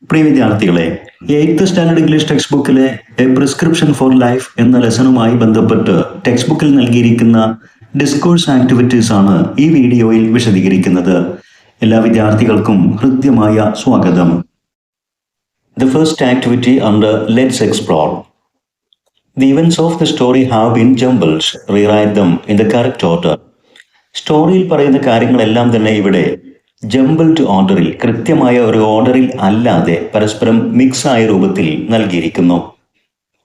പ്രിയ വിദ്യാർത്ഥികളെ, 8th standard English text ബുക്കിലെ a prescription for life എന്ന ലെസണുമായി ബന്ധപ്പെട്ട് ടെക്സ്റ്റ് ബുക്കിൽ നൽകിയിരിക്കുന്ന ഡിസ്കോഴ്സ് ആക്ടിവിറ്റീസ് ആണ് ഈ വീഡിയോയിൽ വിശദീകരിക്കുന്നത്. എല്ലാ വിദ്യാർത്ഥികൾക്കും ഹൃദ്യമായ സ്വാഗതം. The first activity under Let's Explore. The events of the story have been jumbled. Rewrite them in the correct order. സ്റ്റോറിയിൽ പറയുന്ന കാര്യങ്ങളെല്ലാം തന്നെ ഇവിടെ ജംബിൾഡ് ഓർഡറിൽ, കൃത്യമായ ഒരു ഓർഡറിൽ അല്ലാതെ പരസ്പരം മിക്സ് ആയ രൂപത്തിൽ നൽകിയിരിക്കുന്നു.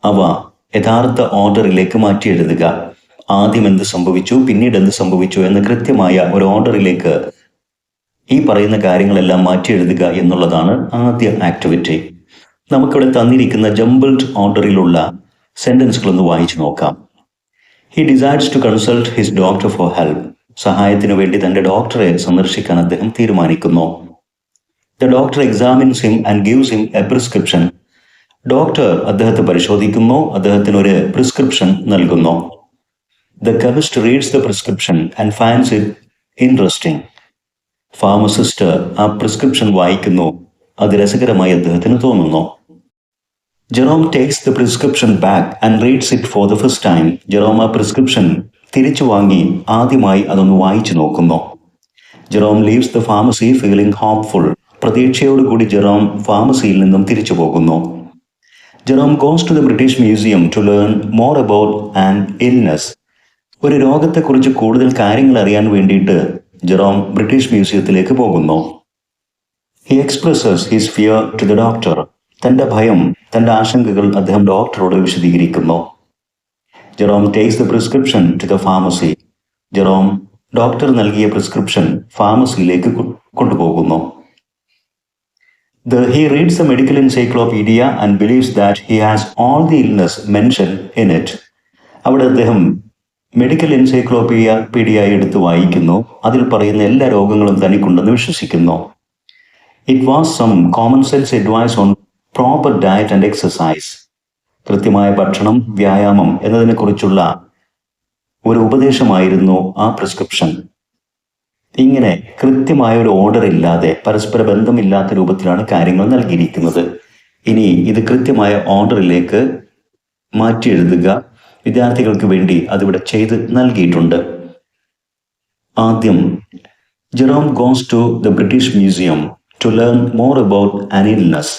അവ യഥാർത്ഥ ഓർഡറിലേക്ക് മാറ്റി എഴുതുക. ആദ്യം എന്ത് സംഭവിച്ചു, പിന്നീട് എന്ത് സംഭവിച്ചു എന്ന് കൃത്യമായ ഒരു ഓർഡറിലേക്ക് ഈ പറയുന്ന കാര്യങ്ങളെല്ലാം മാറ്റി എഴുതുക എന്നുള്ളതാണ് ആദ്യ ആക്ടിവിറ്റി. നമുക്കിവിടെ തന്നിരിക്കുന്ന ജംബിൾഡ് ഓർഡറിലുള്ള സെന്റൻസുകളൊന്ന് വായിച്ചു നോക്കാം. He decides to consult his doctor for help. സഹായത്തിനു വേണ്ടി തന്റെ ഡോക്ടറെ സന്ദർശിക്കാൻ അദ്ദേഹം തീരുമാനിക്കുന്നു. The doctor examines him and gives him a prescription. Doctor അദ്ദേഹത്തെ പരിശോധിക്കുന്നു, അദ്ദേഹത്തിന് ഒരു പ്രിസ്ക്രിപ്ഷൻ നൽകുന്നു. The chemist reads the prescription and finds it interesting. Pharmacist ആ പ്രിസ്ക്രിപ്ഷൻ വായിക്കുന്നു, അത് രസകരമായി അദ്ദേഹത്തിന് തോന്നുന്നു. Jerome takes the prescription back and reads it for the first time. Jerome ആ പ്രിസ്ക്രിപ്ഷൻ തിരിച്ചു വാങ്ങി ആദ്യമായി അതൊന്ന് വായിച്ചു നോക്കുന്നു. Jerome leaves the pharmacy feeling hopeful. പ്രതീക്ഷയോടുകൂടി ജെറോം ഫാർമസിയിൽ നിന്നും തിരിച്ചു പോകുന്നു. Jerome goes to the British museum to learn more about an illness. ഒരു രോഗത്തെക്കുറിച്ച് കൂടുതൽ കാര്യങ്ങൾ അറിയാൻ വേണ്ടിയിട്ട് ജെറോം ബ്രിട്ടീഷ് മ്യൂസിയത്തിലേക്ക് പോകുന്നു. He expresses his fear to the doctor. തന്റെ ഭയം, തന്റെ ആശങ്കകൾ അദ്ദേഹം ഡോക്ടറോട് വിശദീകരിക്കുന്നു. Jerome takes the prescription to the pharmacy. Jerome doctor നൽകിയ പ്രിസ്ക്രിപ്ഷൻ ഫാർമസിയിലേക്ക് കൊണ്ടുപോകുന്നു. He reads the medical encyclopedia and believes that he has all the illness mentioned in it. അവിടെ അദ്ദേഹം മെഡിക്കൽ എൻസൈക്ലോപീഡിയ എടുത്ത് വായിക്കുന്നു. അതിൽ പറയുന്ന എല്ലാ രോഗങ്ങളും തനിക്കുണ്ടെന്ന് വിശ്വസിക്കുന്നു. It was some common sense advice on proper diet and exercise. കൃത്യമായ ഭക്ഷണം, വ്യായാമം എന്നതിനെക്കുറിച്ചുള്ള ഒരു ഉപദേശമായിരുന്നു ആ പ്രിസ്ക്രിപ്ഷൻ. ഇങ്ങനെ കൃത്യമായ ഒരു ഓർഡർ ഇല്ലാതെ, പരസ്പര ബന്ധമില്ലാത്ത രൂപത്തിലാണ് കാര്യങ്ങൾ നൽകിയിരിക്കുന്നത്. ഇനി ഇത് കൃത്യമായ ഓർഡറിലേക്ക് മാറ്റി എഴുതുക. വിദ്യാർത്ഥികൾക്ക് വേണ്ടി അതിവിടെ ചെയ്ത് നൽകിയിട്ടുണ്ട്. ആദ്യം, Jerome goes to the British museum to learn more about an illness.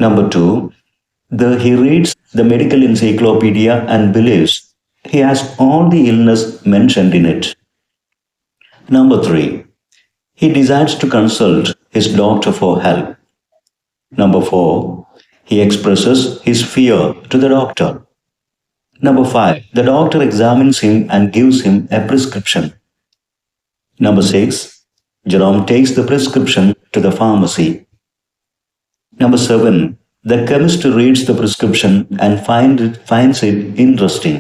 Number 2, he reads the medical encyclopedia and believes he has all the illness mentioned in it. Number 3, he decides to consult his doctor for help. Number 4, he expresses his fear to the doctor. Number 5, the doctor examines him and gives him a prescription. Number 6, Jerome takes the prescription to the pharmacy. Number 7, the chemist reads the prescription and finds it interesting.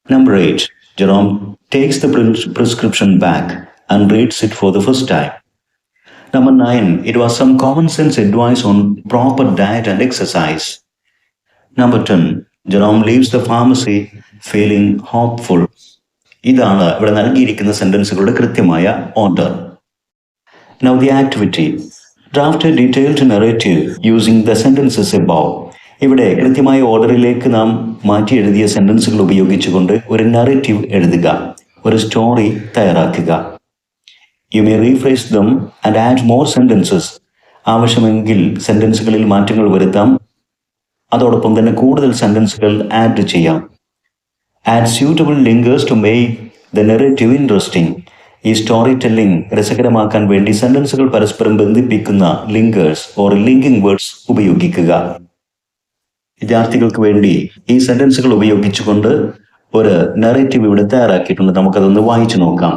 Number 8, Jerome takes the prescription back and reads it for the first time. Number 9, it was some common sense advice on proper diet and exercise. Number 10, Jerome leaves the pharmacy feeling hopeful. ഇതാണ് ഇവിടെ നൽകിയിരിക്കുന്ന സെന്റൻസുകളുടെ കൃത്യമായ order. Now the activity. Draft a detailed narrative using the sentences above. ഇവിടെ കൃത്യമായ ഓർഡറിലേക്ക് നാം മാറ്റി എഴുതിയ സെന്റൻസുകൾ ഉപയോഗിച്ചുകൊണ്ട് ഒരു നറേറ്റീവ് എഴുതുക, ഒരു സ്റ്റോറി തയ്യാറാക്കുക. You may rephrase them and add more sentences. ആവശ്യമെങ്കിൽ സെന്റൻസുകളിൽ മാറ്റങ്ങൾ വരുത്താം. അതോടൊപ്പം തന്നെ കൂടുതൽ സെന്റൻസുകൾ ആഡ് ചെയ്യാം. Add suitable linkers to make the narrative interesting. ഈ സ്റ്റോറി ടെല്ലിംഗ് രസകരമാക്കാൻ വേണ്ടി സെന്റൻസുകൾ പരസ്പരം ബന്ധിപ്പിക്കുന്ന ലിങ്കേഴ്സ് ഓർ ലിങ്കിങ് വേർഡ്സ് ഉപയോഗിക്കുക. വിദ്യാർത്ഥികൾക്ക് വേണ്ടി ഈ സെന്റൻസുകൾ ഉപയോഗിച്ചുകൊണ്ട് ഒരു നറേറ്റീവ് ഇവിടെ തയ്യാറാക്കിയിട്ടുണ്ട്. നമുക്കതൊന്ന് വായിച്ചു നോക്കാം.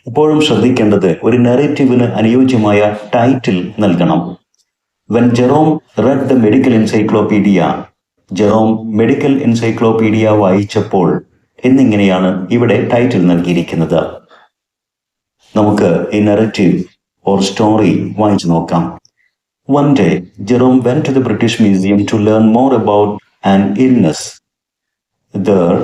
ഇപ്പോഴും ശ്രദ്ധിക്കേണ്ടത്, ഒരു നറേറ്റീവിന് അനുയോജ്യമായ ടൈറ്റിൽ നൽകണം. When Jerome read the medical encyclopedia. Jerome medical encyclopedia വായിച്ചപ്പോൾ എന്നിങ്ങനെയാണ് ഇവിടെ ടൈറ്റിൽ നൽകിയിരിക്കുന്നത്. നമുക്ക് ഈ നറേറ്റീവ് ഓർ സ്റ്റോറി വായിച്ചു നോക്കാം. One day, Jerome went to the British Museum to learn more about an illness. There,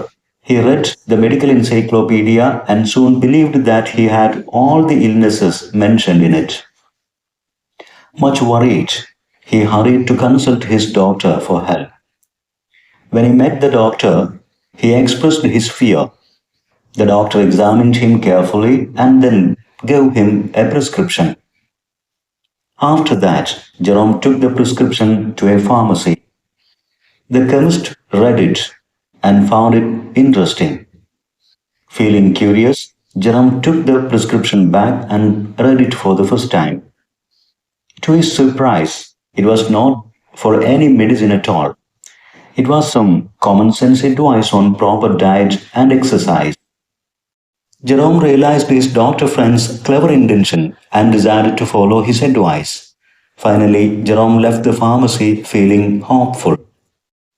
he read the medical encyclopedia and soon believed that he had all the illnesses mentioned in it. Much worried, he hurried to consult his doctor for help. When he met the doctor, he expressed his fear. The doctor examined him carefully and then gave him a prescription. After that, Jerome took the prescription to a pharmacy. The chemist read it and found it interesting. Feeling curious, Jerome took the prescription back and read it for the first time. To his surprise, it was not for any medicine at all. It was some common sense advice on proper diet and exercise. Jerome realized his doctor friend's clever intention and decided to follow his advice. Finally, Jerome left the pharmacy feeling hopeful.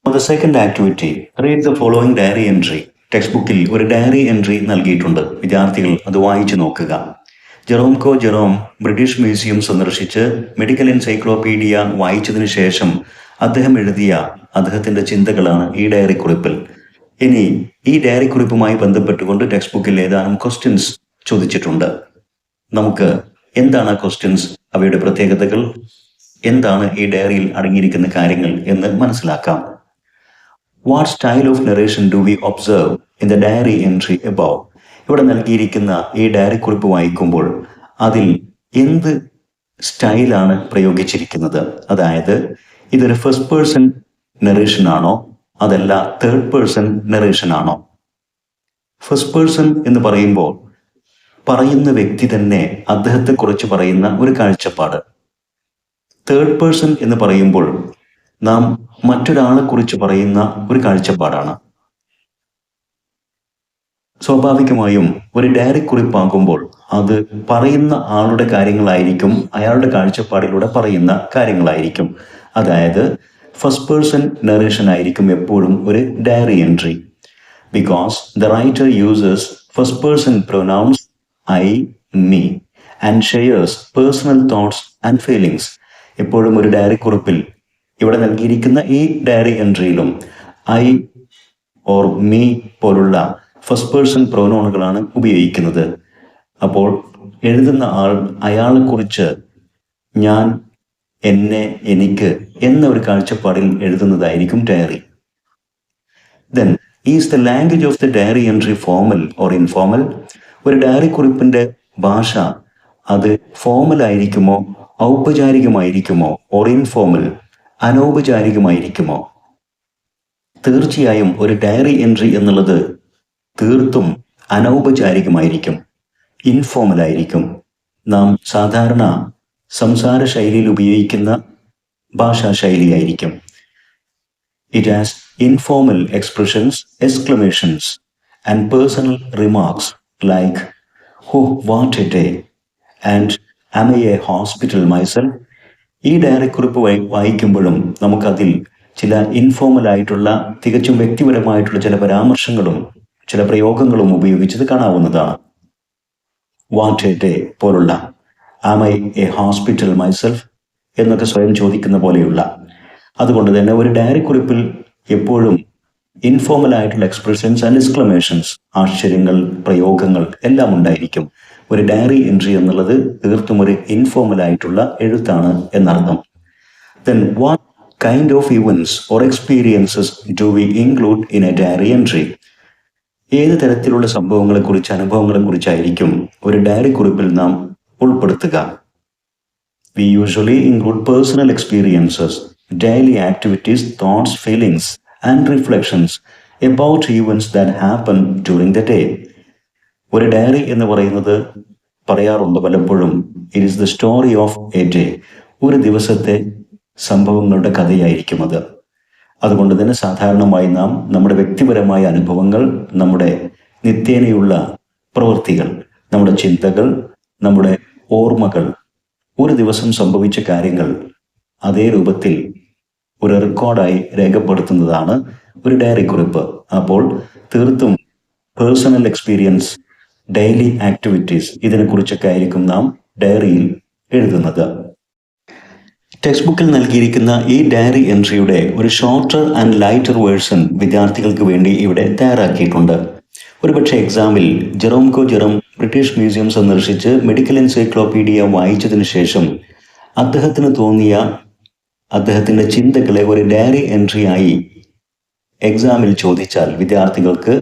For the second activity, read the following diary entry. Text ബുക്കിൽ ഒരു diary entry നൽകിയിട്ടുണ്ട്. വിദ്യാർത്ഥികൾ അത് വായിച്ചു നോക്കുക. Jerome British museum സന്ദർശിച്ച് medical encyclopedia വായിച്ചതിനു ശേഷം അദ്ദേഹം എഴുതിയ അദ്ദേഹത്തിന്റെ ചിന്തകളാണ് ഈ ഡയറി കുറിപ്പിൽ. ഇനി ഈ ഡയറി കുറിപ്പുമായി ബന്ധപ്പെട്ടുകൊണ്ട് ടെക്സ്റ്റ് ബുക്കിൽ ഏതാനും ക്വസ്റ്റ്യൻസ് ചോദിച്ചിട്ടുണ്ട്. നമുക്ക് എന്താണ് ആ ക്വസ്റ്റ്യൻസ്, അവയുടെ പ്രത്യേകതകൾ, എന്താണ് ഈ ഡയറിയിൽ അടങ്ങിയിരിക്കുന്ന കാര്യങ്ങൾ എന്ന് മനസ്സിലാക്കാം. What style of narration do we observe in the diary entry above? ഇവിടെ നൽകിയിരിക്കുന്ന ഈ ഡയറി കുറിപ്പ് വായിക്കുമ്പോൾ അതിൽ എന്ത് സ്റ്റൈലാണ് പ്രയോഗിച്ചിരിക്കുന്നത്? അതായത് ഇതൊരു ഫസ്റ്റ് പേഴ്സൺ നറേഷൻ ആണോ, അതല്ല തേർഡ് പേഴ്സൺ നറേഷൻ ആണോ? ഫസ്റ്റ് പേഴ്സൺ എന്ന് പറയുമ്പോൾ പറയുന്ന വ്യക്തി തന്നെ അദ്ദേഹത്തെക്കുറിച്ച് പറയുന്ന ഒരു കാഴ്ചപ്പാട്. തേർഡ് പേഴ്സൺ എന്ന് പറയുമ്പോൾ നാം മറ്റൊരാളെ കുറിച്ച് പറയുന്ന ഒരു കാഴ്ചപ്പാടാണ്. സ്വാഭാവികമായും ഒരു ഡയറി കുറിപ്പാകുമ്പോൾ അത് പറയുന്ന ആളുടെ കാര്യങ്ങളായിരിക്കും, അയാളുടെ കാഴ്ചപ്പാടിലൂടെ പറയുന്ന കാര്യങ്ങളായിരിക്കും. അതായത് ഫസ്റ്റ് പേഴ്സൺ നറേഷൻ ആയിരിക്കും എപ്പോഴും ഒരു diary entry. Because the writer uses first person pronouns I, me and shares personal thoughts and feelings. എപ്പോഴും ഒരു ഡയറി കുറിപ്പിൽ ഇവിടെ നൽകിയിരിക്കുന്ന ഈ ഡയറി എൻട്രിയിലും ഐ ഓർ മീ പോലുള്ള ഫസ്റ്റ് പേഴ്സൺ പ്രൊനൗണുകളാണ് ഉപയോഗിക്കുന്നത്. അപ്പോൾ എഴുതുന്ന ആൾ അയാളെക്കുറിച്ച് ഞാൻ, എന്നെ, എനിക്ക് എന്ന ഒരു കാഴ്ചപ്പാടിൽ എഴുതുന്നതായിരിക്കും diary. Then is the language of the diary entry formal or informal? ഒരു ഡയറി കുറിപ്പിന്റെ ഭാഷ അത് ഫോർമൽ ആയിരിക്കുമോ, ഔപചാരികമായിരിക്കുമോ, ഓർ ഇൻഫോർമൽ അനൗപചാരികമായിരിക്കുമോ? തീർച്ചയായും ഒരു ഡയറി എൻട്രി എന്നുള്ളത് തീർത്തും അനൗപചാരികമായിരിക്കും, ഇൻഫോർമൽ ആയിരിക്കും. നാം സാധാരണ സംസാര ശൈലിയിൽ ഉപയോഗിക്കുന്ന ഭാഷാ ശൈലിയായിരിക്കും. It has informal expressions, exclamations and personal remarks like oh what a day and am a hospital myself. ഈ ഡയറി കുറിപ്പ് വായിക്കുമ്പോഴും നമുക്കതിൽ ചില ഇൻഫോർമൽ ആയിട്ടുള്ള തികച്ചും വ്യക്തിപരമായിട്ടുള്ള ചില പരാമർശങ്ങളും ചില പ്രയോഗങ്ങളും ഉപയോഗിച്ചത് കാണാവുന്നതാണ്. വാട്ട് എ ഡേ പോലുള്ള, am I a hospital myself എന്നൊക്കെ സ്വയം ചോദിക്കുന്ന പോലെയുള്ള. അതുകൊണ്ട് തന്നെ ഒരു ഡയറി കുറിപ്പിൽ എപ്പോഴും ഇൻഫോർമൽ ആയിട്ടുള്ള എക്സ്പ്രഷൻസ് ആൻഡ് എക്സ്ക്ലമേഷൻസ്, ആശ്ചര്യങ്ങൾ, പ്രയോഗങ്ങൾ എല്ലാം ഉണ്ടായിരിക്കും. ഒരു ഡയറി എൻട്രി എന്നുള്ളത് തീർത്തും ഒരു ഇൻഫോർമൽ ആയിട്ടുള്ള എഴുത്താണ് എന്നർത്ഥം. Then what kind of events or experiences do we include in a diary entry? ഏത് തരത്തിലുള്ള സംഭവങ്ങളെക്കുറിച്ച്, അനുഭവങ്ങളെക്കുറിച്ചായിരിക്കും ഒരു ഡയറി കുറിപ്പിൽ നാം ഉൾപ്പെടുത്തുക? We usually include personal experiences, daily activities, thoughts, feelings and reflections about events that happen during the day. ഒരു diary എന്ന് പറയുന്നത് പറയാറുണ്ട് പലപ്പോഴും, it is the story of a day. ഒരു ദിവസത്തെ സംഭവങ്ങളുടെ കഥയായിരിക്കും അത്. അതുകൊണ്ട് തന്നെ സാധാരണമായി നാം നമ്മുടെ വ്യക്തിപരമായ അനുഭവങ്ങൾ, നമ്മുടെ നിത്യേനയുള്ള പ്രവൃത്തികൾ, നമ്മുടെ ചിന്തകൾ, നമ്മുടെ ഓർമ്മകൾ, ഒരു ദിവസം സംഭവിച്ച കാര്യങ്ങൾ അതേ രൂപത്തിൽ ഒരു റെക്കോർഡായി രേഖപ്പെടുത്തുന്നതാണ് ഒരു ഡയറി കുറിപ്പ്. അപ്പോൾ തീർത്തും പേഴ്സണൽ എക്സ്പീരിയൻസ്, ഡെയിലി ആക്ടിവിറ്റീസ്, ഇതിനെക്കുറിച്ചൊക്കെ ആയിരിക്കും നാം ഡയറിയിൽ എഴുതുന്നത്. ടെക്സ്റ്റ് ബുക്കിൽ നൽകിയിരിക്കുന്ന ഈ ഡയറി എൻട്രിയുടെ ഒരു ഷോർട്ടർ ആൻഡ് ലൈറ്റർ വേർഷൻ വിദ്യാർത്ഥികൾക്ക് വേണ്ടി ഇവിടെ തയ്യാറാക്കിയിട്ടുണ്ട്. ഒരുപക്ഷെ എക്സാമിൽ ജെറോം ബ്രിട്ടീഷ് മ്യൂസിയം സന്ദർശിച്ച് മെഡിക്കൽ എൻസൈക്ലോപീഡിയ വായിച്ചതിന് ശേഷം അദ്ദേഹത്തിന് തോന്നിയ അദ്ദേഹത്തിൻ്റെ ചിന്തകളെ ഒരു ഡയറി എൻട്രി ആയി എക്സാമിൽ ചോദിച്ചാൽ വിദ്യാർത്ഥികൾക്ക്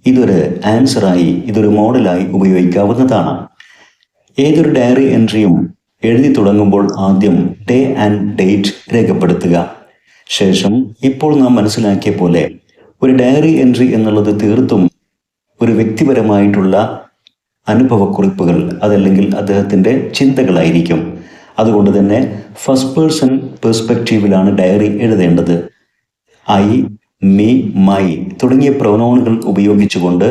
ഇതൊരു ആൻസറായി, ഇതൊരു മോഡലായി ഉപയോഗിക്കാവുന്നതാണ്. ഏതൊരു ഡയറി എൻട്രിയും എഴുതി തുടങ്ങുമ്പോൾ ആദ്യം ഡേ ആൻഡ് ഡേറ്റ് രേഖപ്പെടുത്തുക. ശേഷം ഇപ്പോൾ നാം മനസ്സിലാക്കിയ പോലെ ഒരു ഡയറി എൻട്രി എന്നുള്ളത് തീർത്തും ഒരു വ്യക്തിപരമായിട്ടുള്ള അനുഭവക്കുറിപ്പുകൾ, അതല്ലെങ്കിൽ അദ്ദേഹത്തിൻ്റെ ചിന്തകളായിരിക്കും. അതുകൊണ്ട് തന്നെ ഫസ്റ്റ് പേഴ്സൺ പെർസ്പെക്റ്റീവിലാണ് ഡയറി എഴുതേണ്ടത്. ഐ, മീ, മൈ തുടങ്ങിയ പ്രൊനൗണുകൾ ഉപയോഗിച്ചുകൊണ്ട്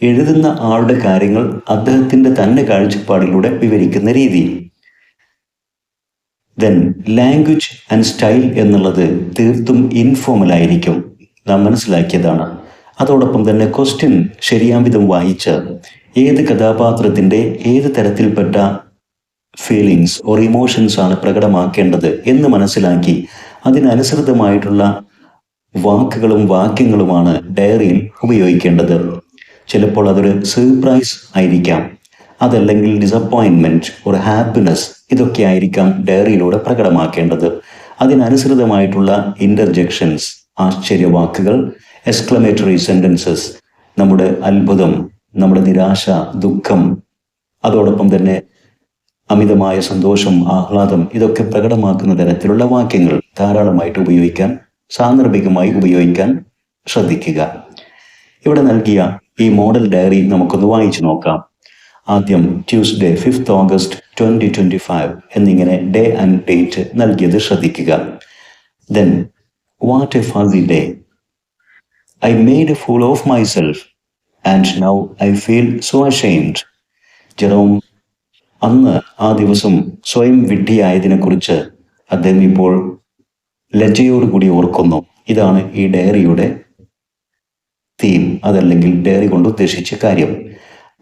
എഴുതുന്ന ആളുടെ കാര്യങ്ങൾ അദ്ദേഹത്തിൻ്റെ തന്നെ കാഴ്ചപ്പാടിലൂടെ വിവരിക്കുന്ന രീതി. ദെൻ ലാംഗ്വേജ് ആൻഡ് സ്റ്റൈൽ എന്നുള്ളത് തീർത്തും ഇൻഫോർമൽ ആയിരിക്കും, നാം മനസ്സിലാക്കിയതാണ്. അതോടൊപ്പം തന്നെ ക്വസ്റ്റ്യൻ ശരിയാംവിധം വായിച്ച് ഏത് കഥാപാത്രത്തിൻ്റെ ഏത് തരത്തിൽപ്പെട്ട ഫീലിങ്സ് ഓർ ഇമോഷൻസ് ആണ് പ്രകടമാക്കേണ്ടത് എന്ന് മനസ്സിലാക്കി അതിനനുസൃതമായിട്ടുള്ള വാക്കുകളും വാക്യങ്ങളുമാണ് ഡയറിയിൽ ഉപയോഗിക്കേണ്ടത്. ചിലപ്പോൾ അതൊരു സർപ്രൈസ് ആയിരിക്കാം, അതല്ലെങ്കിൽ ഡിസപ്പോയിൻമെൻറ്റ് ഒരു ഹാപ്പിനെസ്, ഇതൊക്കെ ആയിരിക്കാം ഡയറിയിലൂടെ പ്രകടമാക്കേണ്ടത്. അതിനനുസൃതമായിട്ടുള്ള ഇൻ്റർജെക്ഷൻസ്, ആശ്ചര്യവാക്കുകൾ, എക്സ്ക്ലമേറ്ററി സെൻറ്റൻസസ്, നമ്മുടെ അത്ഭുതം, നമ്മുടെ നിരാശ, ദുഃഖം, അതോടൊപ്പം തന്നെ അമിതമായ സന്തോഷം, ആഹ്ലാദം, ഇതൊക്കെ പ്രകടമാക്കുന്ന തരത്തിലുള്ള വാക്യങ്ങൾ ധാരാളമായിട്ട് ഉപയോഗിക്കാൻ, സാന്ദർഭികമായി ഉപയോഗിക്കാൻ ശ്രദ്ധിക്കുക. ഇവിടെ നൽകിയ ഈ മോഡൽ ഡയറി നമുക്കൊന്ന് വായിച്ചു നോക്കാം. ആദ്യം ട്യൂസ്ഡേ 5th August 2025 എന്നിങ്ങനെ ഡേ ആൻഡ് ഡേറ്റ് നൽകിയത് ശ്രദ്ധിക്കുക. Then what a fussy day. I made a fool of myself and now I feel so ashamed. Jerome അന്ന് ആ ദിവസം സ്വയം വിഡ്ഢിയായതിനെക്കുറിച്ച് അദ്ദേഹം ഇപ്പോൾ ലജ്ജയോടുകൂടി ഓർക്കുന്നു. ഇതാണ് ഈ ഡയറിയുടെ തീം, അതല്ലെങ്കിൽ ഡയറി കൊണ്ട് ഉദ്ദേശിച്ച കാര്യം.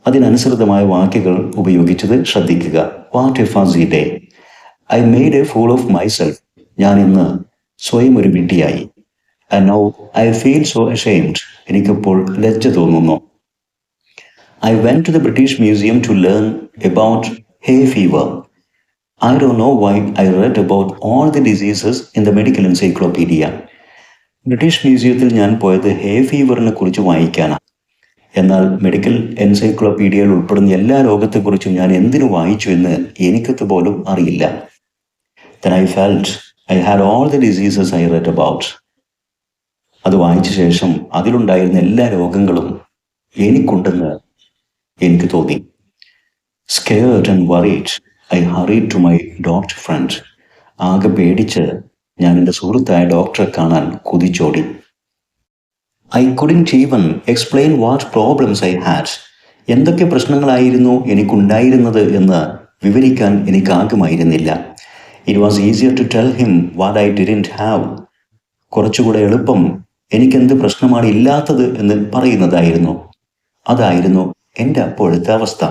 അതിനനുസൃതമായ വാക്കുകൾ ഉപയോഗിച്ചത് ശ്രദ്ധിക്കുക. What a fussy day. I made a fool of myself. ഞാൻ ഇന്ന് സ്വയം ഒരു വിഡ്ഢിയായി. And now I feel so ashamed. എനിക്കിപ്പോൾ ലജ്ജ തോന്നുന്നു. I went to the British Museum to learn about hay fever. I don't know why I read about all the diseases in the medical encyclopedia. British മ്യൂസിയത്തിൽ ഞാൻ പോയത് ഹേ ഫീവറിനെ കുറിച്ച് വായിക്കാനാണ്. എന്നാൽ medical എൻസൈക്ലോപീഡിയയിൽ ഉൾപ്പെടുന്ന എല്ലാ രോഗത്തെക്കുറിച്ചും ഞാൻ എന്തിനു വായിച്ചു എന്ന് എനിക്കത് പോലും അറിയില്ല. Then I felt I had all the diseases I read about. അത് വായിച്ച ശേഷം അതിലുണ്ടായിരുന്ന എല്ലാ രോഗങ്ങളും എനിക്കുണ്ടെന്ന് എനിക്ക് തോന്നി. Scared and worried, I hurried to my doctor friend. ആകെ പേടിച്ച് ഞാൻ എൻ്റെ സുഹൃത്തായ ഡോക്ടറെ കാണാൻ കുതിച്ചോടി. I couldn't even explain what problems I had. എന്തൊക്കെ പ്രശ്നങ്ങളായിരുന്നു എനിക്കുണ്ടായിരുന്നത് എന്ന് വിവരിക്കാൻ എനിക്കാകുമായിരുന്നില്ല. It was easier to tell him what I didn't have. കുറച്ചുകൂടെ എളുപ്പം എനിക്കെന്ത് പ്രശ്നമാണ് ഇല്ലാത്തത് എന്ന് പറയുന്നതായിരുന്നു. അതായിരുന്നു എൻ്റെ അപ്പോഴത്തെ അവസ്ഥ.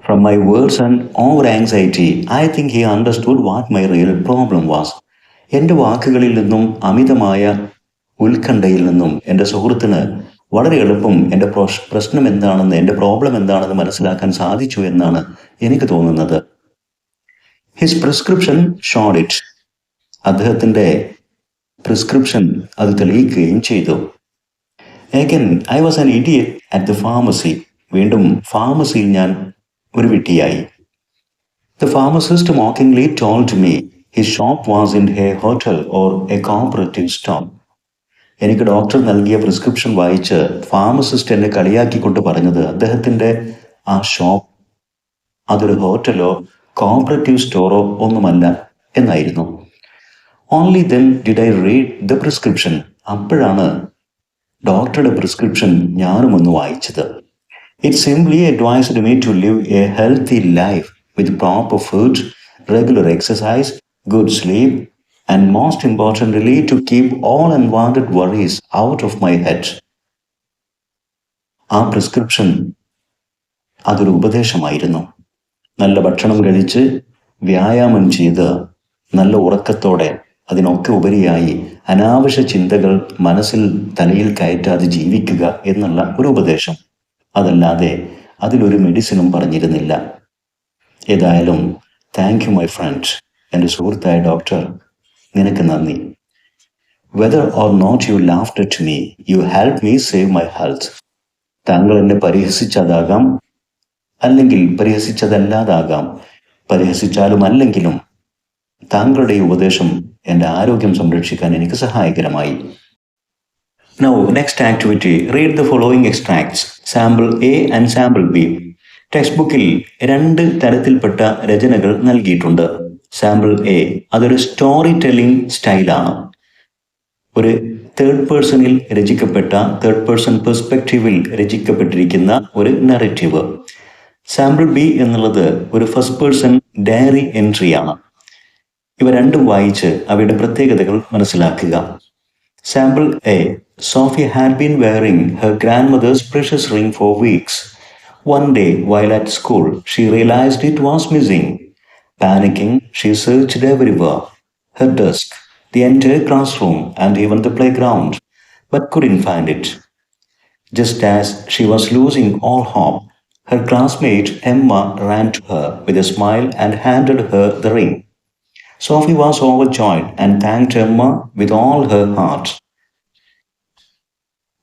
From my words and over anxiety, I think he understood what my real problem was. എൻ്റെ വാക്കുകളിൽ നിന്നും അമിതമായ ഉത്കണ്ഠയിൽ നിന്നും എൻ്റെ സുഹൃത്തിന് വളരെ എളുപ്പം എൻ്റെ പ്രശ്നം എന്താണെന്ന്, എൻ്റെ പ്രോബ്ലം എന്താണെന്ന് മനസ്സിലാക്കാൻ സാധിച്ചു എന്നാണ് എനിക്ക് തോന്നുന്നത്. His prescription showed it. അദ്ദേഹത്തിൻ്റെ പ്രിസ്ക്രിപ്ഷൻ അത് തെളിയിക്കുകയും ചെയ്തു. Again, I was an idiot at the pharmacy. വീണ്ടും ഫാർമസിയിൽ ഞാൻ ഒരു വിഡ്ഢിയായി. The pharmacist mockingly told me his shop wasn't a hotel or a cooperative store. എനിക്ക് ഡോക്ടർ നൽകിയ പ്രിസ്ക്രിപ്ഷൻ വായിച്ച് ഫാർമസിസ്റ്റ് എന്നെ കളിയാക്കിക്കൊണ്ട് പറഞ്ഞത് അദ്ദേഹത്തിൻ്റെ ആ ഷോപ്പ് അതൊരു ഹോട്ടലോ കോപ്പറേറ്റീവ് സ്റ്റോറോ ഒന്നുമല്ല എന്നായിരുന്നു. Only then did I read the prescription. അപ്പോഴാണ് ഡോക്ടറുടെ പ്രിസ്ക്രിപ്ഷൻ ഞാനും ഒന്ന് വായിച്ചത്. It simply advised me to live a healthy life with proper food, regular exercise, good sleep, and most importantly to keep all unwanted worries out of my head. ആ prescription അതൊരു ഉപദേശമായിരുന്നു. നല്ല ഭക്ഷണം കഴിച്ച് വ്യായാമം ചെയ്ത് നല്ല ഉറക്കത്തോടെ അതിനൊക്കെ ഉപരിയായി അനാവശ്യ ചിന്തകൾ മനസ്സിൽ തലയിൽ കയറ്റാതെ ജീവിക്കുക എന്നുള്ള ഒരു ഉപദേശം. അതല്ലാതെ അതിലൊരു മെഡിസിനും പറഞ്ഞിരുന്നില്ല. ഏതായാലും താങ്ക് യു മൈ ഫ്രണ്ട്. എൻ്റെ സുഹൃത്തായ ഡോക്ടർ, നിനക്ക് നന്ദി. Whether or not you laughed at me, you help me save my health. താങ്കൾ എന്നെ പരിഹസിച്ചതാകാം, അല്ലെങ്കിൽ പരിഹസിച്ചതല്ലാതാകാം. പരിഹസിച്ചാലും അല്ലെങ്കിലും താങ്കളുടെ ഈ ഉപദേശം എൻ്റെ ആരോഗ്യം സംരക്ഷിക്കാൻ എനിക്ക് സഹായകരമായി. Now, next activity, read the following extracts, sample A and sample B. Text ബുക്കിൽ 2 തരത്തിൽപ്പെട്ട രചനകൾ നൽകിയിട്ടുണ്ട്. സാമ്പിൾ എ അതൊരു സ്റ്റോറി ടെല്ലിംഗ് സ്റ്റൈലാണ്. ഒരു തേർഡ് പേഴ്സണിൽ രചിക്കപ്പെട്ട, തേർഡ് പേഴ്സൺ പെർസ്പെക്റ്റീവിൽ രചിക്കപ്പെട്ടിരിക്കുന്ന ഒരു നറേറ്റീവ്. സാമ്പിൾ ബി എന്നുള്ളത് ഒരു ഫസ്റ്റ് പേഴ്സൺ ഡയറി എൻട്രിയാണ്. ഇവ രണ്ടും വായിച്ച് അവയുടെ പ്രത്യേകതകൾ മനസ്സിലാക്കുക. Sample A. Sophie had been wearing her grandmother's precious ring for weeks. One day, while at school, she realized it was missing. Panicking, she searched everywhere, her desk, the entire classroom, and even the playground, but couldn't find it. Just as she was losing all hope, her classmate Emma ran to her with a smile and handed her the ring. Sophie was overjoyed and thanked Emma with all her heart.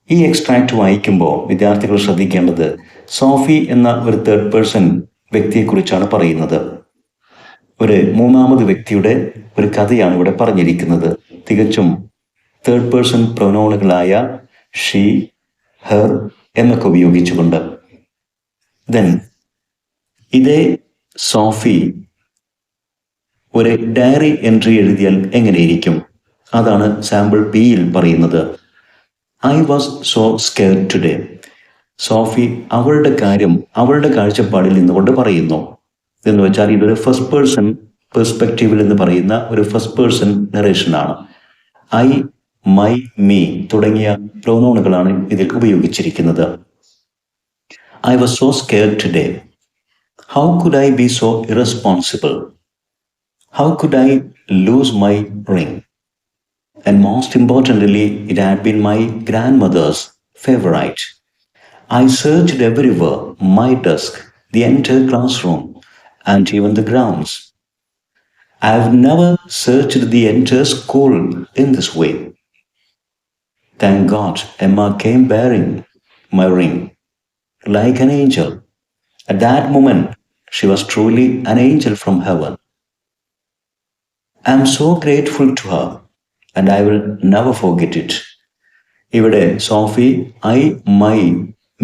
ഈ extract വായിക്കുമ്പോൾ വിദ്യാർത്ഥികൾ ശ്രദ്ധിക്കേണ്ടത് സോഫി എന്ന ഒരു third person വ്യക്തിയെക്കുറിച്ചാണ് പറയുന്നത്. ഒരു മൂന്നാമത് വ്യക്തിയുടെ ഒരു കഥയാണ് ഇവിടെ പറഞ്ഞിരിക്കുന്നത്, തികച്ചും തേർഡ് പേഴ്സൺ പ്രൊനൗണുകളായ ഷീ, ഹെർ എന്നൊക്കെ ഉപയോഗിച്ചുകൊണ്ട്. ദെൻ ഇതേ സോഫി ഒരു ഡയറി എൻട്രി എഴുതിയാൽ എങ്ങനെയിരിക്കും? അതാണ് സാമ്പിൾ ബിയിൽ പറയുന്നത്. I was so scared today. Sophy അവളുടെ കാര്യം അവളുടെ കാഴ്ചപ്പാടിൽ നിന്നുകൊണ്ട് പറയുന്നു. എന്ന് വെച്ചാൽ ഇതൊരു ഫസ്റ്റ് പേഴ്സൺ പെർസ്പെക്റ്റീവിൽ എന്ന് പറയുന്ന ഒരു ഫസ്റ്റ് പേഴ്സൺ നറേഷനാണ്. ഐ, മൈ, മീ തുടങ്ങിയ പ്രൊനൗണുകളാണ് ഇതിൽ ഉപയോഗിച്ചിരിക്കുന്നത്. I was so scared today. How could I be so irresponsible? How could I lose my ring? And most importantly, it had been my grandmother's favorite. I searched everywhere, my desk, the entire classroom, and even the grounds. I've never searched the entire school in this way. Thank God, Emma came bearing my ring like an angel. At that moment, she was truly an angel from heaven. I'm so grateful to her. And I will never forget it. ഇവിടെ Sophy I, my,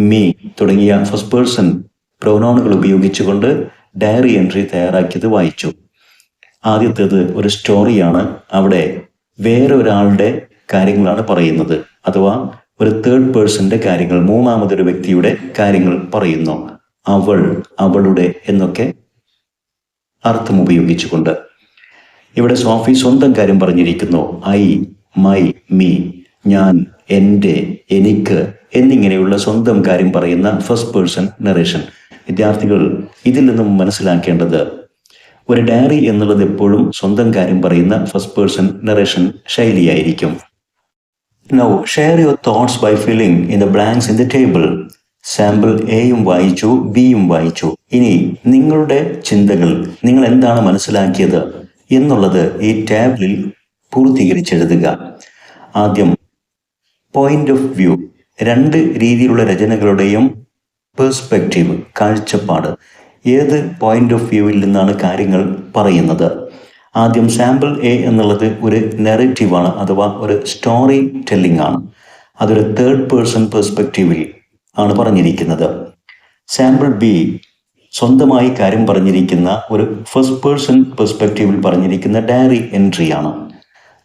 me തുടങ്ങിയ first person പ്രൊനൗണുകൾ ഉപയോഗിച്ചുകൊണ്ട് diary entry തയ്യാറാക്കിയത് വായിച്ചു. ആദ്യത്തേത് ഒരു സ്റ്റോറിയാണ്. അവിടെ വേറെ ഒരാളുടെ കാര്യങ്ങളാണ് പറയുന്നത്, അഥവാ ഒരു തേർഡ് പേഴ്സന്റെ കാര്യങ്ങൾ, മൂന്നാമതൊരു വ്യക്തിയുടെ കാര്യങ്ങൾ പറയുന്നു. അവൾ, അവളുടെ എന്നൊക്കെ അർത്ഥം ഉപയോഗിച്ചുകൊണ്ട്. ഇവിടെ സോഫി സ്വന്തം കാര്യം പറഞ്ഞിരിക്കുന്നു. ഐ, മൈ, മീ, ഞാൻ, എൻ്റെ, എനിക്ക് എന്നിങ്ങനെയുള്ള സ്വന്തം കാര്യം പറയുന്ന ഫസ്റ്റ് പേഴ്സൺ നറേഷൻ. വിദ്യാർത്ഥികൾ ഇതിൽ നിന്നും മനസ്സിലാക്കേണ്ടത് ഒരു ഡയറി എന്നുള്ളത് എപ്പോഴും സ്വന്തം കാര്യം പറയുന്ന ഫസ്റ്റ് പേഴ്സൺ നറേഷൻ ശൈലിയായിരിക്കും. Now share your thoughts by filling in the blanks in the table. Sample എയും വായിച്ചു, ബിയും വായിച്ചു. ഇനി നിങ്ങളുടെ ചിന്തകൾ, നിങ്ങൾ എന്താണ് മനസ്സിലാക്കിയത് എന്നുള്ളത് ഈ ടാബിളിൽ പൂർത്തീകരിച്ചെഴുതുക. ആദ്യം പോയിന്റ് ഓഫ് വ്യൂ. 2 രീതിയിലുള്ള രചനകളുടെയും പെർസ്പെക്റ്റീവ്, കാഴ്ചപ്പാട്. ഏത് പോയിന്റ് ഓഫ് വ്യൂവിൽ നിന്നാണ് കാര്യങ്ങൾ പറയുന്നത്? ആദ്യം സാമ്പിൾ എ എന്നുള്ളത് ഒരു നെറേറ്റീവാണ്, അഥവാ ഒരു സ്റ്റോറി ടെല്ലിംഗ് ആണ്. അതൊരു തേർഡ് പേഴ്സൺ പെർസ്പെക്റ്റീവിൽ ആണ് പറഞ്ഞിരിക്കുന്നത്. സാമ്പിൾ ബി സ്വന്തമായി കാര്യം പറഞ്ഞിരിക്കുന്ന ഒരു ഫസ്റ്റ് പേഴ്സൺ പെർസ്പെക്റ്റീവിൽ പറഞ്ഞിരിക്കുന്ന ഡയറി എൻട്രിയാണ്.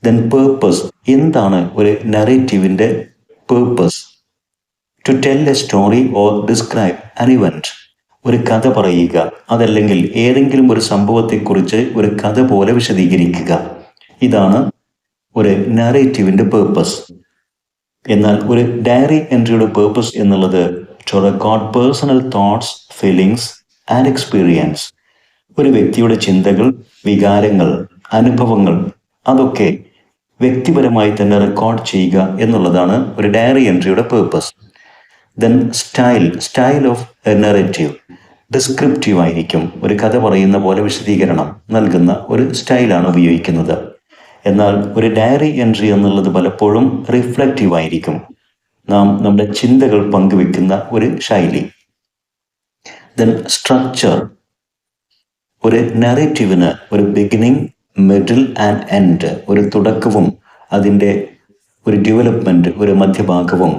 Then purpose. എന്താണ് ഒരു നറേറ്റീവിൻ്റെ purpose? To tell a story or describe an event. ഒരു കഥ പറയുക, അതല്ലെങ്കിൽ ഏതെങ്കിലും ഒരു സംഭവത്തെക്കുറിച്ച് ഒരു കഥ പോലെ വിശദീകരിക്കുക. ഇതാണ് ഒരു നറേറ്റീവിൻ്റെ പേർപ്പസ്. എന്നാൽ ഒരു ഡയറി എൻട്രിയുടെ പേർപ്പസ് എന്നുള്ളത് to record personal thoughts, feelings and experience. ഒരു വ്യക്തിയുടെ ചിന്തകൾ, വികാരങ്ങൾ, അനുഭവങ്ങൾ അതൊക്കെ വ്യക്തിപരമായി തന്നെ റെക്കോർഡ് ചെയ്യുക എന്നുള്ളതാണ് ഒരു ഡയറി എൻട്രിയുടെ purpose. Then style of a narrative. Descriptive ആയിരിക്കും. ഒരു കഥ പറയുന്ന പോലെ വിശദീകരണം നൽകുന്ന ഒരു സ്റ്റൈലാണ് ഉപയോഗിക്കുന്നത്. എന്നാൽ ഒരു ഡയറി എൻട്രി എന്നുള്ളത് പലപ്പോഴും റിഫ്ലക്റ്റീവ് ആയിരിക്കും. നാം നമ്മുടെ ചിന്തകൾ പങ്കുവെക്കുന്ന ഒരു ശൈലി. Then structure. ഒരു നറേറ്റീവിന് ഒരു ബിഗിനിങ്, മിഡിൽ ആൻഡ് എൻഡ്, ഒരു തുടക്കവും അതിൻ്റെ ഒരു ഡെവലപ്മെൻറ്റ്, ഒരു മധ്യഭാഗവും,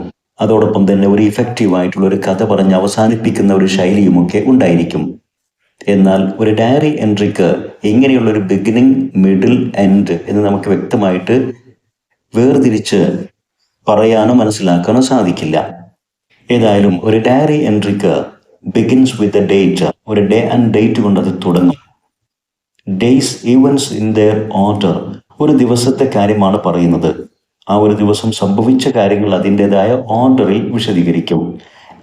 അതോടൊപ്പം തന്നെ ഒരു ഇഫക്റ്റീവായിട്ടുള്ള ഒരു കഥ പറഞ്ഞ് അവസാനിപ്പിക്കുന്ന ഒരു ശൈലിയുമൊക്കെ ഉണ്ടായിരിക്കും. എന്നാൽ ഒരു ഡയറി എൻട്രിക്ക് ഇങ്ങനെയുള്ളൊരു ബിഗിനിങ്, മിഡിൽ, എൻഡ് എന്ന് നമുക്ക് വ്യക്തമായിട്ട് വേർതിരിച്ച് പറയാനോ മനസ്സിലാക്കാനോ സാധിക്കില്ല. ഏതായാലും ഒരു ഡയറി എൻട്രിക്ക് ബിഗിൻസ് വിത്ത് എ ഡേറ്റ്, ഒരു ഡേ ആൻഡ് ഡേറ്റ് കൊണ്ട് അത് തുടങ്ങും. Days, events in their order, ഒരു ദിവസത്തെ കാര്യമാണ് പറയുന്നത്. ആ ഒരു ദിവസം സംഭവിച്ച കാര്യങ്ങൾ അതിൻ്റെതായ ഓർഡറിൽ വിശദീകരിക്കും.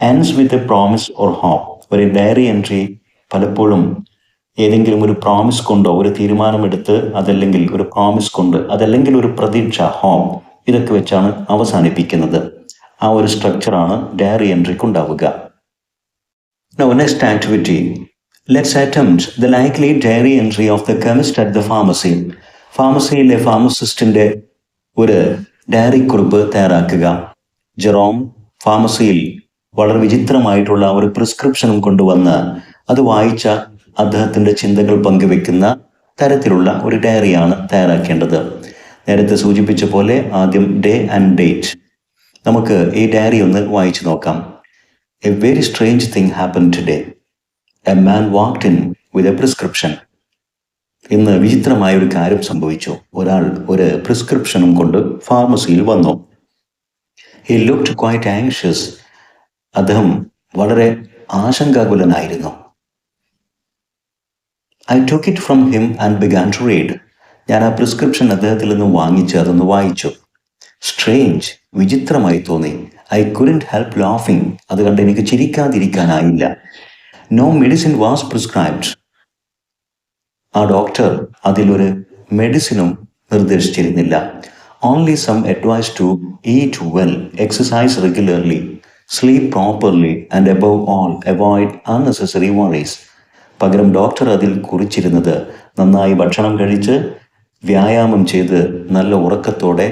Ends with a promise or hope, ഒരു ഡയറി എൻട്രി പലപ്പോഴും ഏതെങ്കിലും ഒരു പ്രോമിസ് കൊണ്ടോ, ഒരു തീരുമാനമെടുത്ത്, അതല്ലെങ്കിൽ ഒരു പ്രോമിസ് കൊണ്ട്, അതല്ലെങ്കിൽ ഒരു പ്രതീക്ഷ, ഹോപ്പ്, ഇതൊക്കെ വെച്ചാണ് അവസാനിപ്പിക്കുന്നത്. ആ ഒരു സ്ട്രക്ചറാണ് ഡയറി എൻട്രിക്ക് ഉണ്ടാവുക. Now, next activity. Let's attempt the likely diary entry of the chemist at the pharmacy. ഫാർമസിയിലെ ഫാർമസിസ്റ്റിൻ്റെ ഒരു ഡയറി കുറിപ്പ് തയ്യാറാക്കുക. ജെറോം ഫാർമസിയിൽ വളരെ വിചിത്രമായിട്ടുള്ള ഒരു പ്രിസ്ക്രിപ്ഷനും കൊണ്ടുവന്ന് അത് വായിച്ച അദ്ദേഹത്തിൻ്റെ ചിന്തകൾ പങ്കുവെക്കുന്ന തരത്തിലുള്ള ഒരു ഡയറിയാണ് തയ്യാറാക്കേണ്ടത്. നേരത്തെ സൂചിപ്പിച്ച പോലെ ആദ്യം ഡേ ആൻഡ് ഡേറ്റ്. നമുക്ക് ഈ ഡയറി ഒന്ന് വായിച്ചു നോക്കാം. A very strange thing happened today. A man walked in with a prescription. ഇന്ന് വിചിത്രമായ ഒരു കാര്യം സംഭവിച്ചു. ഒരാൾ ഒരു പ്രിസ്ക്രിപ്ഷനും കൊണ്ട് ഫാർമസിയിൽ വന്നു. He looked quite anxious. അദ്ദേഹം വളരെ ആശങ്കാകുലനായിരുന്നു. I took it from him and began to read. ഞാൻ ആ പ്രിസ്ക്രിപ്ഷൻ അദ്ദേഹത്തിൽ നിന്ന് വാങ്ങിച്ച് അതൊന്ന് വായിച്ചു. Strange, വിചിത്രമായി തോന്നി. I couldn't help laughing. അത് കണ്ട് എനിക്ക് ചിരിക്കാതിരിക്കാനായില്ല. No medicine was prescribed. ആ ഡോക്ടർ അതിലൊരു മെഡിസിനും നിർദ്ദേശിച്ചിരുന്നില്ല. Only some advice to eat well, exercise regularly, sleep properly, and above all, avoid unnecessary worries. പകരം ഡോക്ടർ അതിൽ കുറിച്ചിരുന്നത് നന്നായി ഭക്ഷണം കഴിച്ച്, വ്യായാമം ചെയ്ത്, നല്ല ഉറക്കത്തോടെ,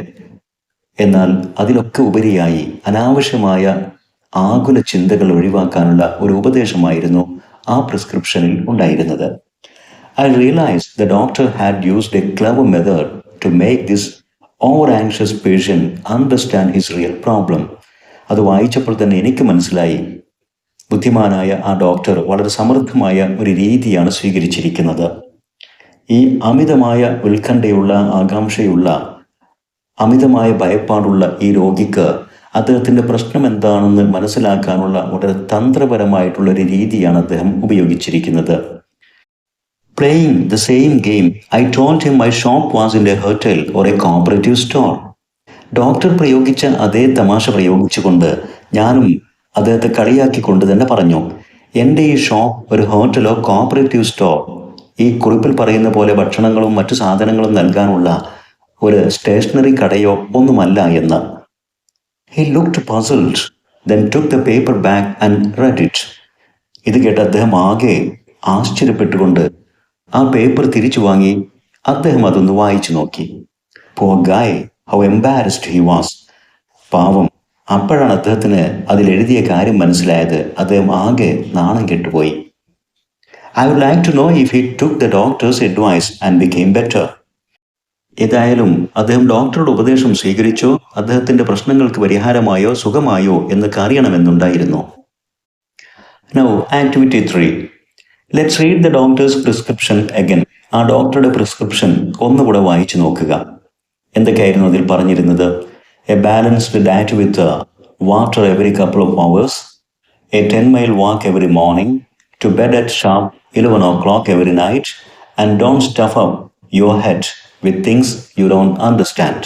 എന്നാൽ അതിലൊക്കെ ഉപരിയായി അനാവശ്യമായ ആകുല ചിന്തകൾ ഒഴിവാക്കാനുള്ള ഒരു ഉപദേശമായിരുന്നു ആ പ്രിസ്ക്രിപ്ഷനിൽ ഉണ്ടായിരുന്നത്. I realized the doctor had used a clever method to make this over-anxious patient understand his real problem. അത് വായിച്ചപ്പോൾ തന്നെ എനിക്ക് മനസ്സിലായി, ബുദ്ധിമാനായ ആ ഡോക്ടർ വളരെ സമൃദ്ധമായ ഒരു രീതിയാണ് സ്വീകരിച്ചിരിക്കുന്നത്. ഈ അമിതമായ ഉത്കണ്ഠയുള്ള, ആകാംക്ഷയുള്ള, അമിതമായ ഭയപ്പാടുള്ള ഈ രോഗിക്ക് അദ്ദേഹത്തിൻ്റെ പ്രശ്നം എന്താണെന്ന് മനസ്സിലാക്കാനുള്ള വളരെ തന്ത്രപരമായിട്ടുള്ള ഒരു രീതിയാണ് അദ്ദേഹം ഉപയോഗിച്ചിരിക്കുന്നത്. Playing the same game, I told him my shop was in a hotel or a cooperative store. Doctor പ്രയോഗിച്ച അതേ തമാശ പ്രയോഗിച്ചുകൊണ്ട് ഞാനും അദ്ദേഹത്തെ കളിയാക്കിക്കൊണ്ട് തന്നെ പറഞ്ഞു, എൻ്റെ ഈ ഷോപ്പ് ഒരു ഹോട്ടലോ കോപ്പറേറ്റീവ് സ്റ്റോർ, ഈ കുറിപ്പിൽ പറയുന്ന പോലെ ഭക്ഷണങ്ങളും മറ്റു സാധനങ്ങളും നൽകാനുള്ള ഒരു സ്റ്റേഷനറി കടയോ ഒന്നുമല്ല എന്ന്. He looked puzzled, then took the paper back and read it. ഇത് കേട്ട് അദ്ദേഹം ആകെ ആശ്ചര്യപ്പെട്ടുകൊണ്ട് ആ പേപ്പർ തിരിച്ചു വാങ്ങി അദ്ദേഹം അതൊന്ന് വായിച്ചു നോക്കി. Poor guy, how embarrassed he was. പാവം, അപ്പോഴാണ് അദ്ദേഹത്തിന് അതിലെഴുതിയ കാര്യം മനസ്സിലായത്. അദ്ദേഹം ആകെ നാണം കെട്ടുപോയി. I would like to know if he took the doctor's advice and became better. ഏതായാലും അദ്ദേഹം ഡോക്ടറുടെ ഉപദേശം സ്വീകരിച്ചോ, അദ്ദേഹത്തിൻ്റെ പ്രശ്നങ്ങൾക്ക് പരിഹാരമായോ സുഖമായോ എന്നൊക്കെ അറിയണമെന്നുണ്ടായിരുന്നു. Now, activity 3. Let's read the doctor's prescription again. ആ ഡോക്ടറുടെ പ്രിസ്ക്രിപ്ഷൻ ഒന്നുകൂടെ വായിച്ചു നോക്കുക. എന്തൊക്കെയായിരുന്നു അതിൽ പറഞ്ഞിരുന്നത്? A balanced diet with water every couple of hours, a 10-mile walk every morning, to bed at sharp 11 o'clock every night, and don't stuff up your head with things you don't understand.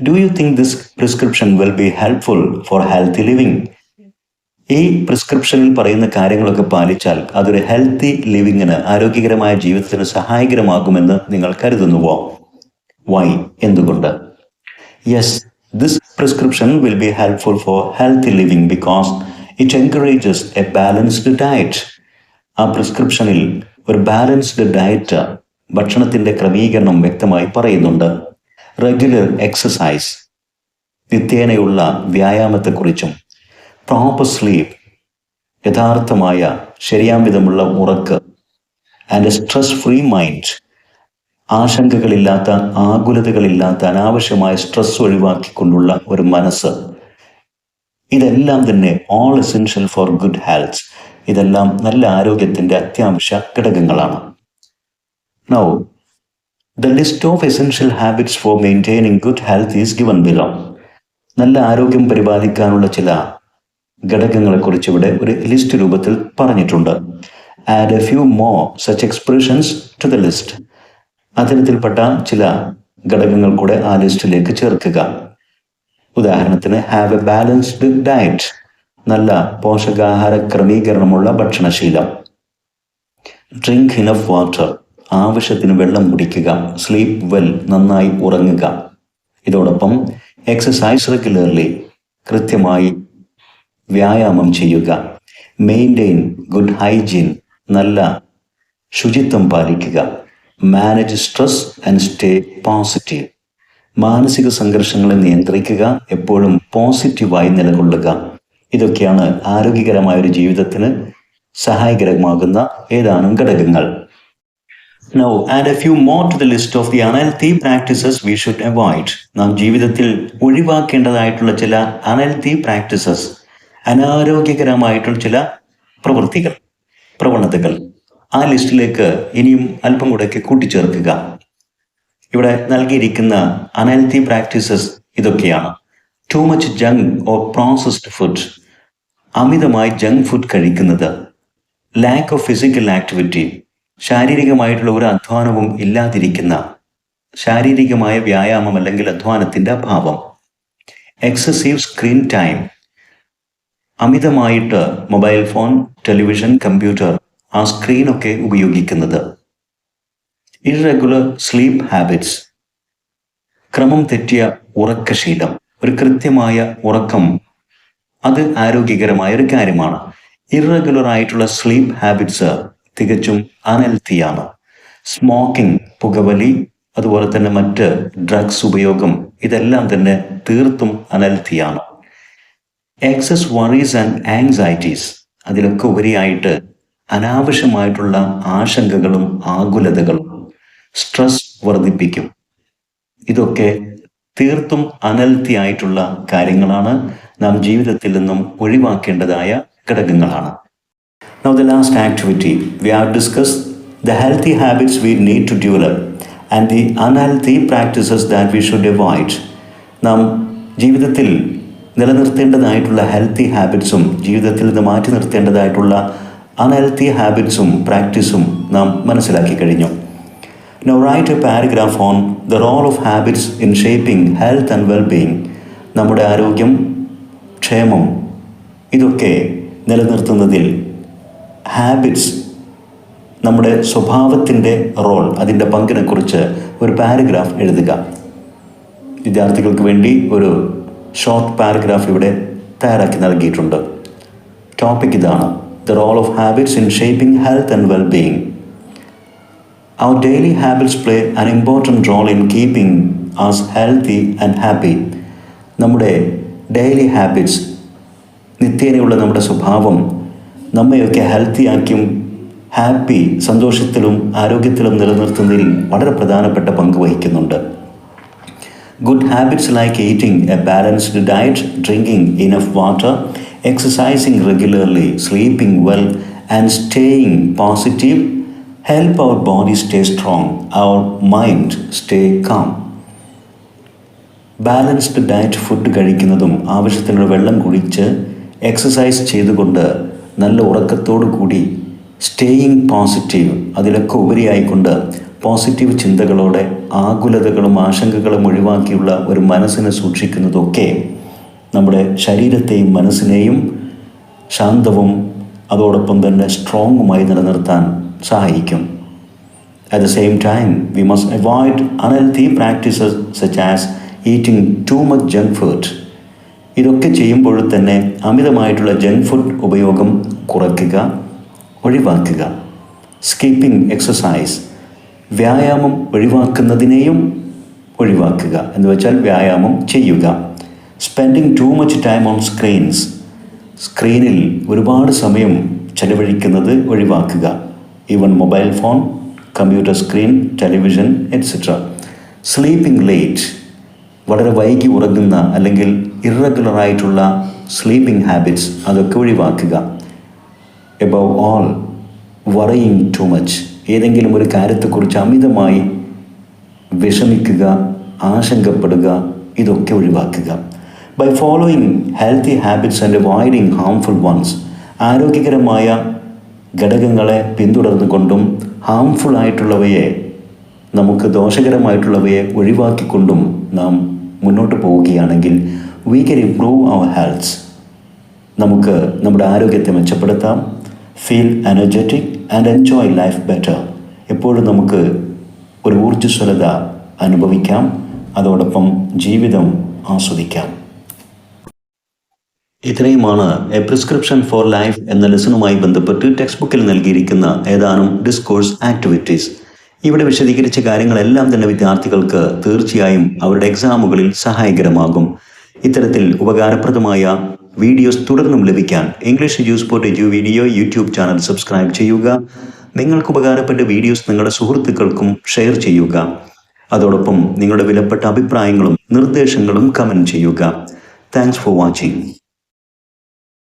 Do you think this prescription will be helpful for healthy living? ഈ പ്രിസ്ക്രിപ്ഷനിൽ പറയുന്ന കാര്യങ്ങളൊക്കെ പാലിച്ചാൽ അതൊരു healthy ലിവിങ്ങിന്, ആരോഗ്യകരമായ ജീവിതത്തിന് സഹായകരമാകുമെന്ന് നിങ്ങൾ കരുതുന്നുവോ? Why? എന്തുകൊണ്ട്? Yes, this prescription will be helpful for healthy living because it encourages a balanced diet. ആ പ്രിസ്ക്രിപ്ഷനിൽ ഒരു ബാലൻസ്ഡ് ഡയറ്റ്, ഭക്ഷണത്തിൻ്റെ ക്രമീകരണം വ്യക്തമായി പറയുന്നുണ്ട്. റെഗുലർ എക്സസൈസ്, നിത്യേനയുള്ള വ്യായാമത്തെക്കുറിച്ചും, പ്രോപ്പർ സ്ലീപ്പ്, യഥാർത്ഥമായ ശരിയാം വിധമുള്ള ഉറക്ക്, and a stress free mind, ആശങ്കകളില്ലാത്ത, ആകുലതകളില്ലാത്ത, അനാവശ്യമായ സ്ട്രെസ് ഒഴിവാക്കിക്കൊണ്ടുള്ള ഒരു മനസ്സ്. ഇതെല്ലാം തന്നെ all essential for good health. ഇതെല്ലാം നല്ല ആരോഗ്യത്തിൻ്റെ അത്യാവശ്യ ഘടകങ്ങളാണ്. Now the list of essential habits for maintaining good health is given below. നല്ല ആരോഗ്യം പരിപാലിക്കാനുള്ള ചില ഘടകങ്ങളെക്കുറിച്ച് ഇവിടെ ഒരു ലിസ്റ്റ് രൂപത്തിൽ പറഞ്ഞിട്ടുണ്ട്. Add a few more such expressions to the list. അത്തരത്തിൽപ്പെട്ട ചില ഘടകങ്ങൾ കൂടെ ആ ലിസ്റ്റിലേക്ക് ചേർക്കുക. ഉദാഹരണത്തിന്, ഹാവ് എ ബാലൻസ്ഡ് ഡയറ്റ്, നല്ല പോഷകാഹാര ക്രമീകരണമുള്ള ഭക്ഷണശീലം. ഡ്രിങ്ക് ഇനഫ് വാട്ടർ, ആവശ്യത്തിന് വെള്ളം കുടിക്കുക. സ്ലീപ്പ് വെൽ, നന്നായി ഉറങ്ങുക. ഇതോടൊപ്പം എക്സസൈസ് റെഗുലർലി, കൃത്യമായി വ്യായാമം ചെയ്യുക. മെയിൻറ്റെയിൻ ഗുഡ് ഹൈജീൻ, നല്ല ശുചിത്വം പാലിക്കുക. Manage stress and stay positive, മാനസിക സംഘർഷങ്ങളെ നിയന്ത്രിക്കുക, എപ്പോഴും പോസിറ്റീവായി നിലകൊള്ളുക. ഇതൊക്കെയാണ് ആരോഗ്യകരമായ ഒരു ജീവിതത്തിന് സഹായകരമാകുന്ന ഏതാനും ഘടകങ്ങൾ. Now add a few more to the list of the unhealthy practices we should avoid. നാം ജീവിതത്തിൽ ഒഴിവാക്കേണ്ടതായിട്ടുള്ള ചില unhealthy practices, അനാരോഗ്യകരമായിട്ടുള്ള ചില പ്രവൃത്തികൾ, പ്രവണതകൾ ആ ലിസ്റ്റിലേക്ക് ഇനിയും അല്പം കൂടെയൊക്കെ കൂട്ടിച്ചേർക്കുക. ഇവിടെ നൽകിയിരിക്കുന്ന അൺഹെൽത്തി പ്രാക്ടീസസ് ഇതൊക്കെയാണ്. Too much junk or processed food, അമിതമായി ജങ്ക് ഫുഡ് കഴിക്കുന്നത്. ലാക്ക് ഓഫ് ഫിസിക്കൽ ആക്ടിവിറ്റി, ശാരീരികമായിട്ടുള്ള ഒരു അധ്വാനവും ഇല്ലാതിരിക്കുന്ന, ശാരീരികമായ വ്യായാമം അല്ലെങ്കിൽ അധ്വാനത്തിൻ്റെ അഭാവം. എക്സസീവ് സ്ക്രീൻ ടൈം, അമിതമായിട്ട് മൊബൈൽ ഫോൺ, ടെലിവിഷൻ, കമ്പ്യൂട്ടർ, ആ സ്ക്രീനൊക്കെ ഉപയോഗിക്കുന്നത്. ഇറഗുലർ സ്ലീപ്പ് ഹാബിറ്റ്സ്, ക്രമം തെറ്റിയ ഉറക്കശീലം. ഒരു കൃത്യമായ ഉറക്കം അത് ആരോഗ്യകരമായ ഒരു കാര്യമാണ്. ഇറഗുലർ ആയിട്ടുള്ള സ്ലീപ്പ് ഹാബിറ്റ്സ് തികച്ചും അൺഹെൽത്തിയാണ്. സ്മോക്കിംഗ്, പുകവലി, അതുപോലെ തന്നെ മറ്റ് ഡ്രഗ്സ് ഉപയോഗം, ഇതെല്ലാം തന്നെ തീർത്തും അൺഹെൽത്തിയാണ്. എക്സസ് വറീസ് ആൻഡ് ആങ്സൈറ്റീസ്, അതിലൊക്കെ ഉപരിയായിട്ട് അനാവശ്യമായിട്ടുള്ള ആശങ്കകളും ആകുലതകളും സ്ട്രെസ് വർദ്ധിപ്പിക്കും. ഇതൊക്കെ തീർത്തും അൺഹെൽത്തി ആയിട്ടുള്ള കാര്യങ്ങളാണ്. നാം ജീവിതത്തിൽ നിന്നും ഒഴിവാക്കേണ്ടതായ ഘടകങ്ങളാണ്. Now the last activity, we have discussed the healthy habits we need to develop and the unhealthy practices that we should avoid. നാം ജീവിതത്തിൽ നിലനിർത്തേണ്ടതായിട്ടുള്ള ഹെൽത്തി ഹാബിറ്റ്സും ജീവിതത്തിൽ നിന്ന് മാറ്റി നിർത്തേണ്ടതായിട്ടുള്ള അൺഹെൽത്തി ഹാബിറ്റ്സും പ്രാക്ടീസും നാം മനസ്സിലാക്കി കഴിഞ്ഞു. Now write a paragraph on the role of habits in shaping health and well-being. നമ്മുടെ ആരോഗ്യം, ക്ഷേമം ഇതൊക്കെ നിലനിർത്തുന്നതിൽ ഹാബിറ്റ്സ്, നമ്മുടെ സ്വഭാവത്തിൻ്റെ റോൾ, അതിൻ്റെ പങ്കിനെക്കുറിച്ച് ഒരു പാരഗ്രാഫ് എഴുതുക. വിദ്യാർത്ഥികൾക്ക് വേണ്ടി ഒരു ഷോർട്ട് പാരഗ്രാഫ് ഇവിടെ തയ്യാറാക്കി നൽകിയിട്ടുണ്ട്. ടോപ്പിക് ഇതാണ്: The role of habits in shaping health and well-being. Our daily habits play an important role in keeping us healthy and happy. നമ്മുടെ ഡെയിലി ഹാബിറ്റ്സ്, നിത്യേനയുള്ള നമ്മുടെ സ്വഭാവം നമ്മയൊക്കെ ഹെൽത്തിയാക്കിയും ഹാപ്പി, സന്തോഷത്തിലും ആരോഗ്യത്തിലും നിലനിർത്തുന്നതിൽ വളരെ പ്രധാനപ്പെട്ട പങ്ക് വഹിക്കുന്നുണ്ട്. Good habits like eating A balanced diet, drinking enough water, exercising regularly, sleeping well and staying positive help our body stay strong, our mind stay calm. Balanced diet, food കഴിക്കുന്നതും ആവശ്യത്തിനുള്ള വെള്ളം കുടിച്ച് എക്സസൈസ് ചെയ്തുകൊണ്ട് നല്ല ഉറക്കത്തോടു കൂടി സ്റ്റേയിങ് പോസിറ്റീവ്, അതിലൊക്കെ ഉപരിയായിക്കൊണ്ട് positive ചിന്തകളോടെ ആകുലതകളും ആശങ്കകളും ഒഴിവാക്കിയുള്ള ഒരു മനസ്സിനെ സൂക്ഷിക്കുന്നതൊക്കെ നമ്മുടെ ശരീരത്തെയും മനസ്സിനെയും ശാന്തവും അതോടൊപ്പം തന്നെ സ്ട്രോങ്ങുമായി നിലനിർത്താൻ സഹായിക്കും. At the same time, we must avoid unhealthy practices such as eating too much junk food. ഇതൊക്കെ ചെയ്യുമ്പോൾ തന്നെ അമിതമായിട്ടുള്ള ജങ്ക് ഫുഡ് ഉപയോഗം കുറയ്ക്കുക. ഒഴിവാക്കുക. സ്കിപ്പിംഗ് എക്സസൈസ്, വ്യായാമം ഒഴിവാക്കുന്നതിനെയും ഒഴിവാക്കുക എന്ന് വെച്ചാൽ വ്യായാമം ചെയ്യുക. Spending too much time on screens, സ്ക്രീനിൽ ഒരുപാട് സമയം ചെലവഴിക്കുന്നത് ഒഴിവാക്കുക. Even mobile phone, computer screen, television etcetera. Sleeping late, വളരെ വൈകി ഉറങ്ങുന്ന അല്ലെങ്കിൽ ഇറഗുലറായിട്ടുള്ള സ്ലീപ്പിംഗ് ഹാബിറ്റ്സ് അതൊക്കെ ഒഴിവാക്കുക. Above all worrying too much, ഏതെങ്കിലും ഒരു കാര്യത്തെക്കുറിച്ച് അമിതമായി വിഷമിക്കുക, ആശങ്കപ്പെടുക, ഇതൊക്കെ ഒഴിവാക്കുക. By following healthy habits and avoiding harmful ones, ആരോഗ്യകരമായ ഘടകങ്ങളെ പിന്തുടർന്നുകൊണ്ടും ഹാംഫുൾ ആയിട്ടുള്ളവയെ, നമുക്ക് ദോഷകരമായിട്ടുള്ളവയെ ഒഴിവാക്കിക്കൊണ്ടും നാം മുന്നോട്ട് പോവുകയാണെങ്കിൽ we can improve our health, നമുക്ക് നമ്മുടെ ആരോഗ്യത്തെ മെച്ചപ്പെടുത്താം. Feel energetic and enjoy life better, എപ്പോഴും നമുക്ക് ഒരു ഊർജ്ജസ്വലത അനുഭവിക്കാം, അതോടൊപ്പം ജീവിതം ആസ്വദിക്കാം. ഇത്രയുമാണ് എ പ്രിസ്ക്രിപ്ഷൻ ഫോർ ലൈഫ് എന്ന ലെസണുമായി ബന്ധപ്പെട്ട് ടെക്സ്റ്റ് ബുക്കിൽ നൽകിയിരിക്കുന്ന ഏതാനും ഡിസ്കോഴ്സ് ആക്ടിവിറ്റീസ്. ഇവിടെ വിശദീകരിച്ച കാര്യങ്ങളെല്ലാം തന്നെ വിദ്യാർത്ഥികൾക്ക് തീർച്ചയായും അവരുടെ എക്സാമുകളിൽ സഹായകരമാകും. ഇത്തരത്തിൽ ഉപകാരപ്രദമായ വീഡിയോസ് തുടർന്നും ലഭിക്കാൻ English edusport edu video YouTube channel subscribe ചെയ്യുക. നിങ്ങൾക്ക് ഉപകാരപ്പെട്ട വീഡിയോസ് നിങ്ങളുടെ സുഹൃത്തുക്കൾക്കും ഷെയർ ചെയ്യുക. അതോടൊപ്പം നിങ്ങളുടെ വിലപ്പെട്ട അഭിപ്രായങ്ങളും നിർദ്ദേശങ്ങളും കമൻറ്റ് ചെയ്യുക. Thanks for watching.